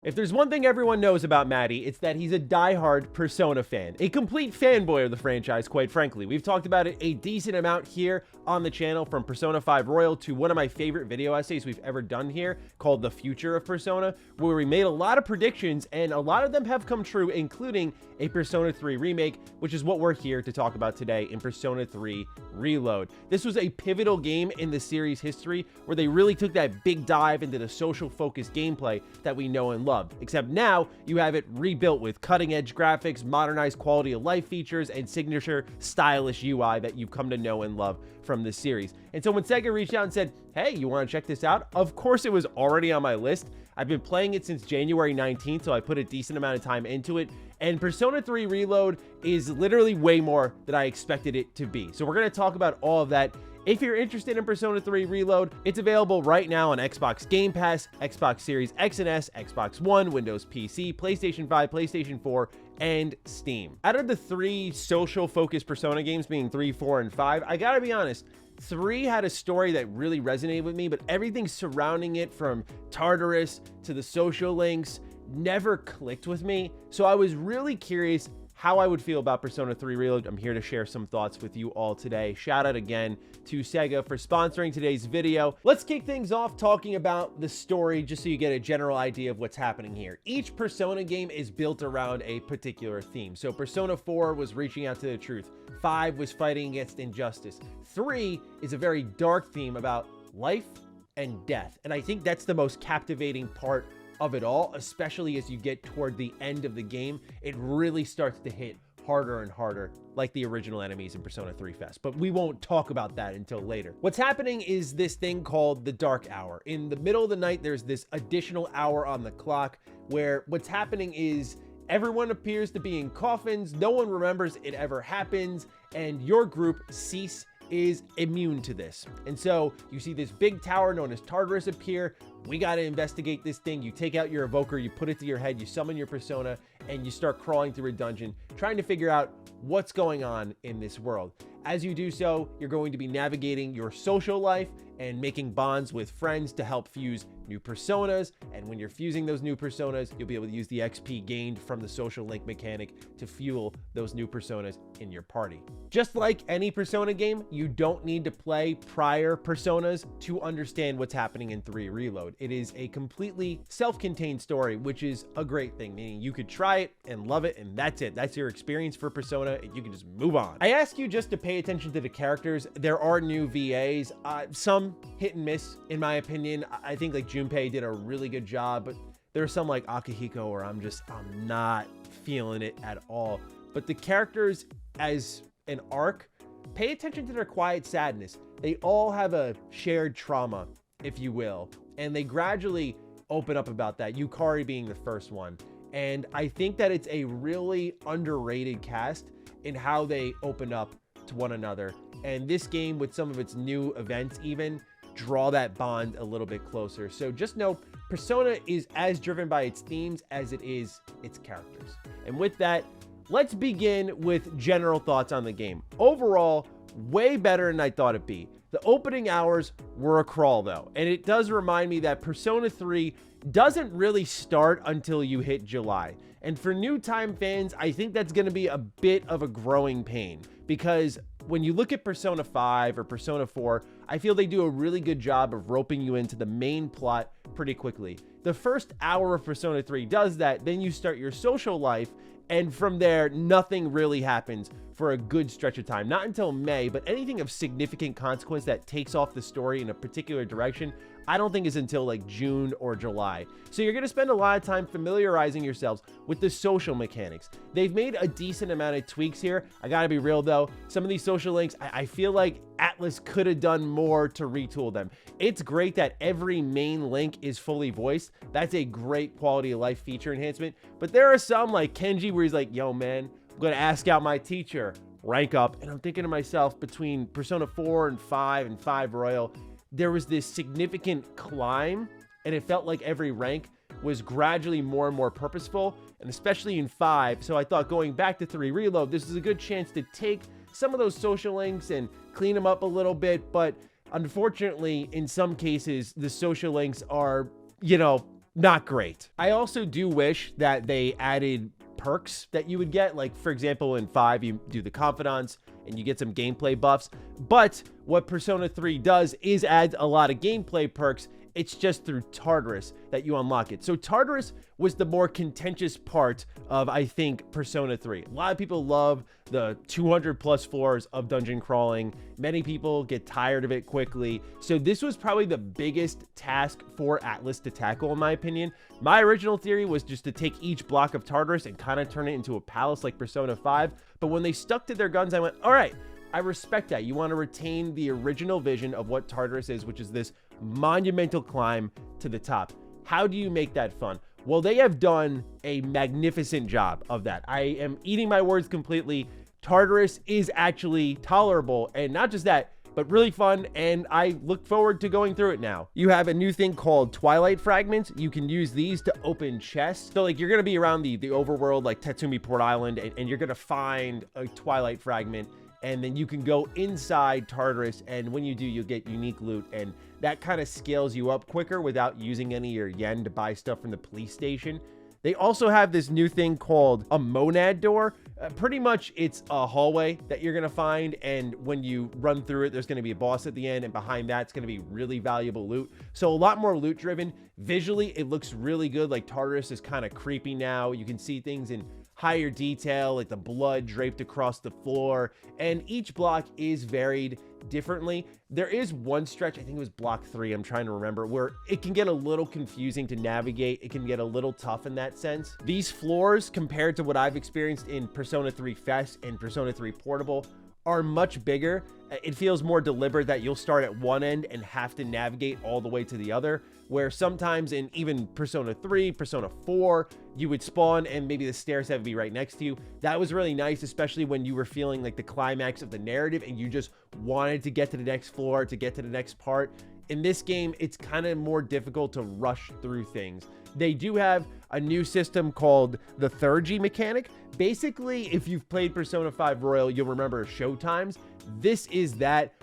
If there's one thing everyone knows about Matty, it's that he's a diehard Persona fan. A complete fanboy of the franchise, quite frankly. We've talked about it a decent amount here on the channel, from Persona 5 Royal to one of my favorite video essays we've ever done here called The Future of Persona, where we made a lot of predictions and a lot of them have come true, including a Persona 3 remake, which is what we're here to talk about today in Persona 3 Reload. This was a pivotal game in the series history where they really took that big dive into the social focused gameplay that we know and love. Except now you have it rebuilt with cutting edge graphics, modernized quality of life features, and signature stylish UI that you've come to know and love from this series. And so when Sega reached out and said, hey, you want to check this out? Of course it was already on my list. I've been playing it since January 19th, so I put a decent amount of time into it. And Persona 3 Reload is literally way more than I expected it to be. So we're going to talk about all of that. If you're interested in Persona 3 Reload, it's available right now on Xbox Game Pass, Xbox Series X and S, Xbox One, Windows PC, PlayStation 5, PlayStation 4, and Steam. Out of the three social-focused Persona games, being 3, 4, and 5, I gotta be honest, 3 had a story that really resonated with me, but everything surrounding it, from Tartarus to the social links, never clicked with me. So I was really curious how I would feel about Persona 3 Reload. I'm here to share some thoughts with you all today. Shout out again to Sega for sponsoring today's video. Let's kick things off talking about the story, just so you get a general idea of what's happening here. Each Persona game is built around a particular theme. So Persona 4 was reaching out to the truth. 5 was fighting against injustice. 3 is a very dark theme about life and death. And I think that's the most captivating part of it all, especially as you get toward the end of the game. It really starts to hit harder and harder, like the original enemies in Persona 3 Fest, but we won't talk about that until later. What's happening is this thing called the Dark Hour. In the middle of the night, there's this additional hour on the clock where what's happening is everyone appears to be in coffins, no one remembers it ever happens, and your group, Cease, is immune to this. And so you see this big tower known as Tartarus appear. We got to investigate this thing. You take out your evoker, you put it to your head, you summon your persona, and you start crawling through a dungeon, trying to figure out what's going on in this world. As you do so, you're going to be navigating your social life and making bonds with friends to help fuse new personas. And when you're fusing those new personas, you'll be able to use the XP gained from the social link mechanic to fuel those new personas in your party. Just like any Persona game, you don't need to play prior Personas to understand what's happening in 3 Reload. It is a completely self-contained story, which is a great thing, meaning you could try it and love it, and that's it. That's your experience for Persona, and you can just move on. I ask you just to pay attention to the characters. There are new VAs, some hit and miss, in my opinion. I think like Junpei did a really good job, but there's some like Akihiko where I'm not feeling it at all. But the characters as an arc, pay attention to their quiet sadness. They all have a shared trauma, if you will, and they gradually open up about that, Yukari being the first one. And I think that it's a really underrated cast in how they open up to one another. And this game, with some of its new events even, draw that bond a little bit closer. So just know Persona is as driven by its themes as it is its characters. And with that, let's begin with general thoughts on the game. Overall, way better than I thought it'd be. The opening hours were a crawl though, and it does remind me that Persona 3 doesn't really start until you hit July. And for new time fans, I think that's going to be a bit of a growing pain, because when you look at Persona 5 or Persona 4, I feel they do a really good job of roping you into the main plot pretty quickly. The first hour of Persona 3 does that, then you start your social life, and from there, nothing really happens for a good stretch of time. Not until May, but anything of significant consequence that takes off the story in a particular direction, I don't think is until like June or July. So you're going to spend a lot of time familiarizing yourselves with the social mechanics. They've made a decent amount of tweaks here. I got to be real though. Some of these social links, I feel like ATLUS could have done more to retool them. It's great that every main link is fully voiced. That's a great quality of life feature enhancement. But there are some like Kenji where he's like, yo man, I'm going to ask out my teacher, rank up. And I'm thinking to myself, between Persona 4 and 5 and 5 Royal, there was this significant climb, and it felt like every rank was gradually more and more purposeful, and especially in 5. So I thought, going back to 3 Reload, this is a good chance to take some of those social links and clean them up a little bit. But unfortunately, in some cases, the social links are, not great. I also do wish that they added perks that you would get. Like, for example, in 5, you do the Confidants and you get some gameplay buffs. But what Persona 3 does is add a lot of gameplay perks. It's just through Tartarus that you unlock it. So Tartarus was the more contentious part of, I think, Persona 3. A lot of people love the 200 plus floors of dungeon crawling. Many people get tired of it quickly. So this was probably the biggest task for ATLUS to tackle, in my opinion. My original theory was just to take each block of Tartarus and kind of turn it into a palace like Persona 5. But when they stuck to their guns, I went, all right, I respect that. You want to retain the original vision of what Tartarus is, which is this monumental climb to the top. How do you make that fun? Well, they have done a magnificent job of that. I am eating my words completely. Tartarus is actually tolerable, and not just that, but really fun, and I look forward to going through it now. You have a new thing called Twilight Fragments. You can use these to open chests. So like, you're gonna be around the overworld, like Tetsumi Port Island, and you're gonna find a Twilight Fragment, and then you can go inside Tartarus, and when you do, you'll get unique loot, and that kind of scales you up quicker without using any of your yen to buy stuff from the police station. They also have this new thing called a monad door. Pretty much it's a hallway that you're gonna find, and when you run through it, there's gonna be a boss at the end, and behind that, it's gonna be really valuable loot. So a lot more loot driven. Visually, it looks really good. Like, Tartarus is kind of creepy now. You can see things in higher detail, like the blood draped across the floor, and each block is varied differently. There is one stretch, I think it was block 3, I'm trying to remember, where it can get a little confusing to navigate. It can get a little tough in that sense. These floors, compared to what I've experienced in Persona 3 Fest and Persona 3 Portable, are much bigger. It feels more deliberate that you'll start at one end and have to navigate all the way to the other, where sometimes in even Persona 3, Persona 4, you would spawn and maybe the stairs have to be right next to you. That was really nice, especially when you were feeling like the climax of the narrative and you just wanted to get to the next floor, to get to the next part. In this game, it's kind of more difficult to rush through things. They do have a new system called the Theurgy mechanic. Basically, if you've played Persona 5 Royal, you'll remember showtimes. This is that.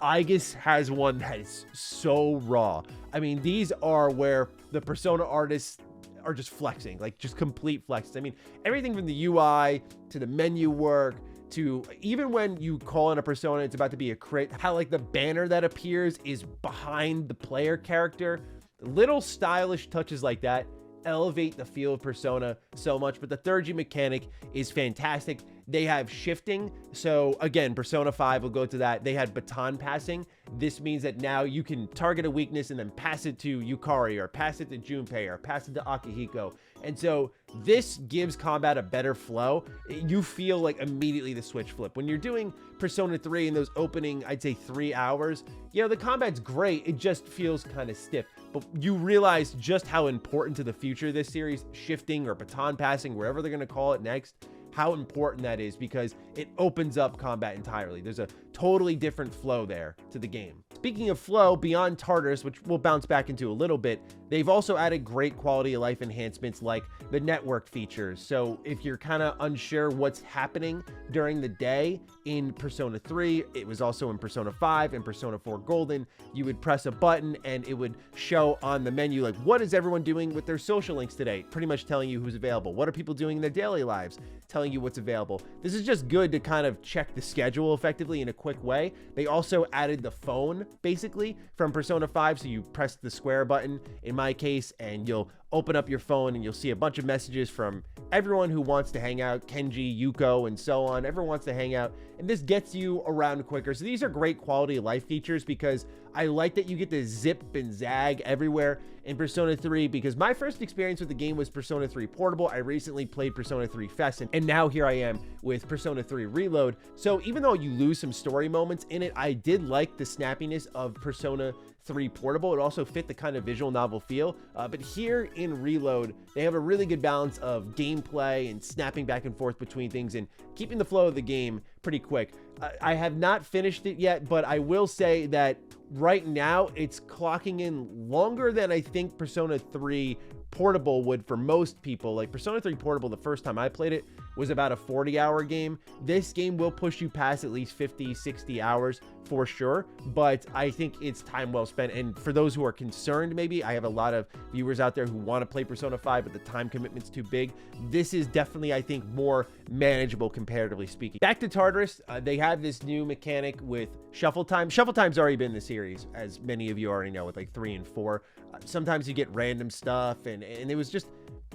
Aegis has one that is so raw. I mean, these are where the Persona artists are just flexing, like just complete flex. I mean, everything from the UI to the menu work to even when you call in a persona, it's about to be a crit, how like the banner that appears is behind the player character. Little stylish touches like that elevate the feel of Persona so much, but the Theurgy mechanic is fantastic. They have shifting. So again, Persona 5 will go to that. They had baton passing. This means that now you can target a weakness and then pass it to Yukari or pass it to Junpei or pass it to Akihiko. And so this gives combat a better flow. You feel like immediately the switch flip. When you're doing Persona 3 in those opening, I'd say 3 hours, you know, the combat's great. It just feels kind of stiff. But you realize just how important to the future of this series, shifting or baton passing, wherever they're going to call it next, how important that is, because it opens up combat entirely. There's a totally different flow there to the game. Speaking of flow, beyond Tartarus, which we'll bounce back into a little bit, they've also added great quality of life enhancements like the network features. So if you're kind of unsure what's happening during the day in Persona 3, it was also in Persona 5 and Persona 4 Golden, you would press a button and it would show on the menu, like, what is everyone doing with their social links today? Pretty much telling you who's available. What are people doing in their daily lives? Telling you what's available. This is just good to kind of check the schedule effectively in a quick way. They also added the phone basically from Persona 5. So you press the square button in my case and you'll open up your phone and you'll see a bunch of messages from everyone who wants to hang out, Kenji, Yuko, and so on. Everyone wants to hang out, and this gets you around quicker. So these are great quality of life features because I like that you get to zip and zag everywhere in Persona 3, because my first experience with the game was Persona 3 Portable. I recently played Persona 3 Fest, and now here I am with Persona 3 Reload. So even though you lose some story moments in it, I did like the snappiness of Persona 3 Portable. It also fit the kind of visual novel feel, but here in Reload, they have a really good balance of gameplay and snapping back and forth between things and keeping the flow of the game pretty quick. I have not finished it yet, but I will say that right now it's clocking in longer than I think Persona 3 Portable would, for most people. Like Persona 3 Portable, the first time I played it, was about a 40-hour game. This game will push you past at least 50, 60 hours for sure, but I think it's time well spent. And for those who are concerned, maybe, I have a lot of viewers out there who want to play Persona 5, but the time commitment's too big. This is definitely, I think, more manageable comparatively speaking. Back to Tartarus, they have this new mechanic with shuffle time. Shuffle time's already been in the series, as many of you already know, with like 3 and 4. Sometimes you get random stuff, and it was just,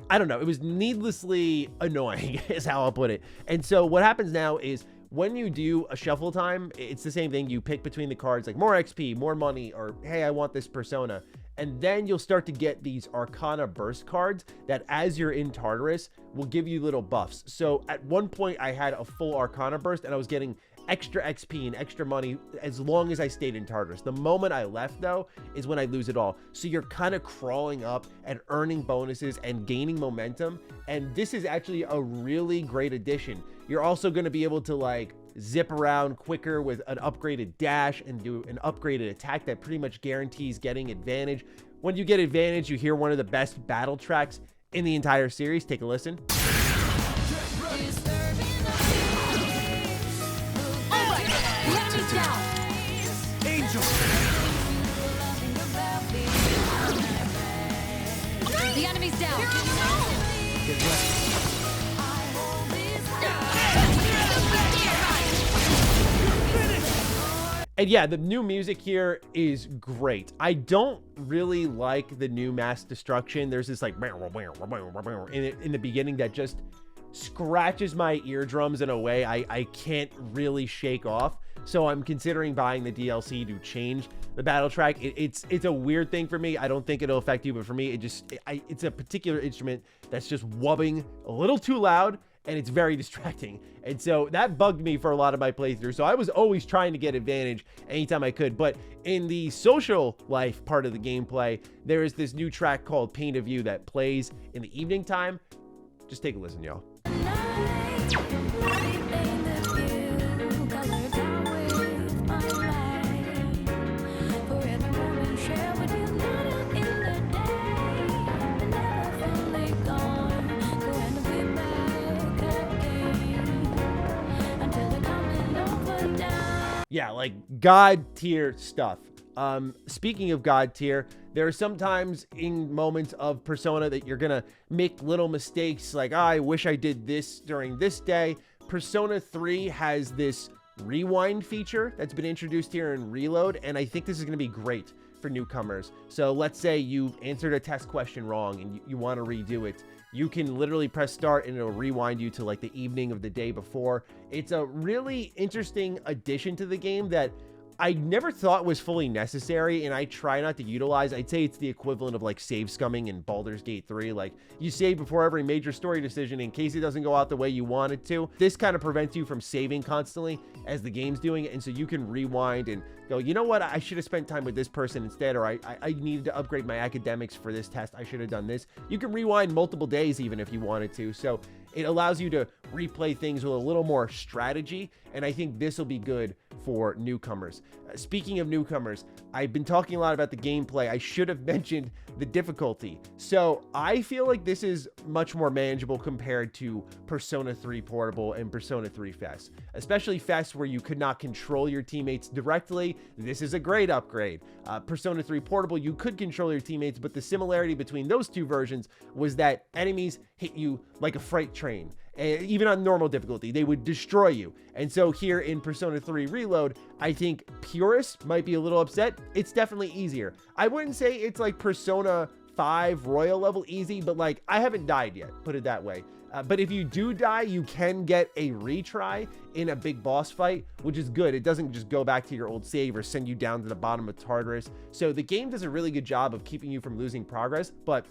I don't know, it was needlessly annoying is how I'll put it. And so what happens now is when you do a shuffle time, it's the same thing. You pick between the cards, like more XP, more money, or hey, I want this persona. And then you'll start to get these Arcana burst cards that, as you're in Tartarus, will give you little buffs. So at one point I had a full Arcana burst and I was getting extra XP and extra money as long as I stayed in Tartarus. The moment I left, though, is when I lose it all. So you're kind of crawling up and earning bonuses and gaining momentum. And this is actually a really great addition. You're also going to be able to like zip around quicker with an upgraded dash and do an upgraded attack that pretty much guarantees getting advantage. When you get advantage, you hear one of the best battle tracks in the entire series. Take a listen. The enemy's down. And yeah, the new music here is great. I don't really like the new mass destruction. There's this like in the beginning that just scratches my eardrums in a way I can't really shake off. So I'm considering buying the DLC to change the battle track. It's a weird thing for me. I don't think it'll affect you, but for me, it's a particular instrument that's just wubbing a little too loud, and it's very distracting. And so that bugged me for a lot of my playthroughs. So I was always trying to get advantage anytime I could. But in the social life part of the gameplay, there is this new track called Pain of You that plays in the evening time. Just take a listen, y'all. Yeah, like God tier stuff. Speaking of God tier, there are sometimes in moments of Persona that you're gonna make little mistakes, like, oh, I wish I did this during this day. Persona 3 has this rewind feature that's been introduced here in Reload, and I think this is gonna be great for newcomers. So let's say you answered a test question wrong and you want to redo it. You can literally press start and it'll rewind you to like the evening of the day before. It's a really interesting addition to the game that I never thought was fully necessary, and I try not to utilize. I'd say it's the equivalent of like save scumming in Baldur's Gate 3. Like, you save before every major story decision in case it doesn't go out the way you want it to. This kind of prevents you from saving constantly as the game's doing it, and so you can rewind and go, you know what, I should have spent time with this person instead, or I needed to upgrade my academics for this test, I should have done this. You can rewind multiple days even if you wanted to, so it allows you to replay things with a little more strategy, and I think this will be good for newcomers. Speaking of newcomers, I've been talking a lot about the gameplay. I should have mentioned the difficulty. So I feel like this is much more manageable compared to Persona 3 Portable and Persona 3 FES, especially FES where you could not control your teammates directly. This is a great upgrade. Persona 3 Portable, you could control your teammates, but the similarity between those two versions was that enemies hit you like a freight train. Even on normal difficulty, they would destroy you. And so here in Persona 3 Reload, I think purists might be a little upset. It's definitely easier. I wouldn't say it's like Persona 5 Royal level easy, but like I haven't died yet, put it that way. But if you do die, you can get a retry in a big boss fight, which is good. It doesn't just go back to your old save or send you down to the bottom of Tartarus. So the game does a really good job of keeping you from losing progress, but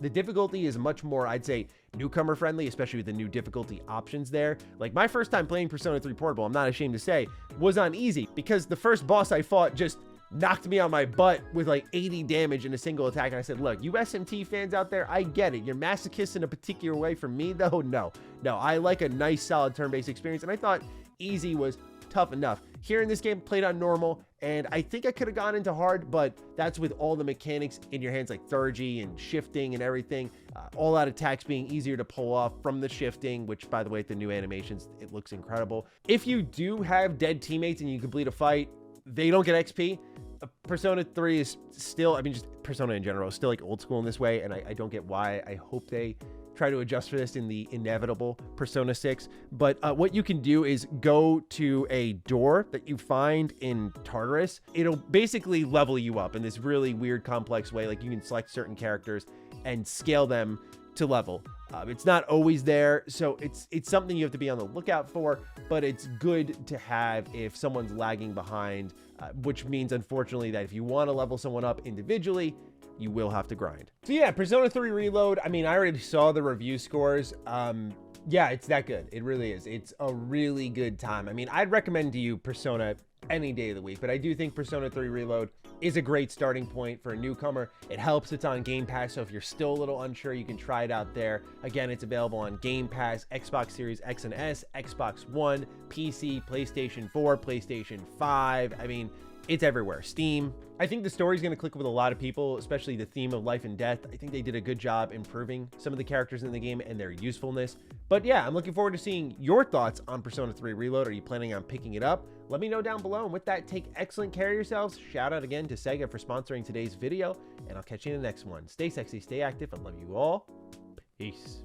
the difficulty is much more, I'd say, newcomer friendly, especially with the new difficulty options there. Like my first time playing Persona 3 Portable, I'm not ashamed to say, was on easy because the first boss I fought just knocked me on my butt with like 80 damage in a single attack. And I said, look, you SMT fans out there, I get it. You're masochists in a particular way. For me though, no, I like a nice solid turn-based experience. And I thought easy was tough enough. here in this game, played on normal, and I think I could have gone into hard, but that's with all the mechanics in your hands, like Thurgy and shifting and everything. All out attacks being easier to pull off from the shifting, which, by the way, the new animations, it looks incredible. If you do have dead teammates and you complete a fight, they don't get XP. Persona 3 is still, I mean, just Persona in general is still like old school in this way, and I don't get why. I hope they try to adjust for this in the inevitable Persona 6. But what you can do is go to a door that you find in Tartarus. It'll basically level you up in this really weird, complex way. Like, you can select certain characters and scale them to level. It's not always there, so it's something you have to be on the lookout for, but it's good to have if someone's lagging behind, which means, unfortunately, that if you want to level someone up individually, you will have to grind. So yeah, Persona 3 Reload, I mean, I already saw the review scores. Yeah, it's that good. It really is. It's a really good time. I mean, I'd recommend to you Persona any day of the week, but I do think Persona 3 Reload is a great starting point for a newcomer. It helps it's on Game Pass, so if you're still a little unsure, you can try it out there. Again, it's available on Game Pass, Xbox Series X and S, Xbox One, PC, PlayStation 4, PlayStation 5. I mean, it's everywhere. Steam. I think the story's going to click with a lot of people, especially the theme of life and death. I think they did a good job improving some of the characters in the game and their usefulness. But yeah, I'm looking forward to seeing your thoughts on Persona 3 Reload. Are you planning on picking it up? Let me know down below. And with that, take excellent care of yourselves. Shout out again to Sega for sponsoring today's video, and I'll catch you in the next one. Stay sexy, stay active, and love you all. Peace.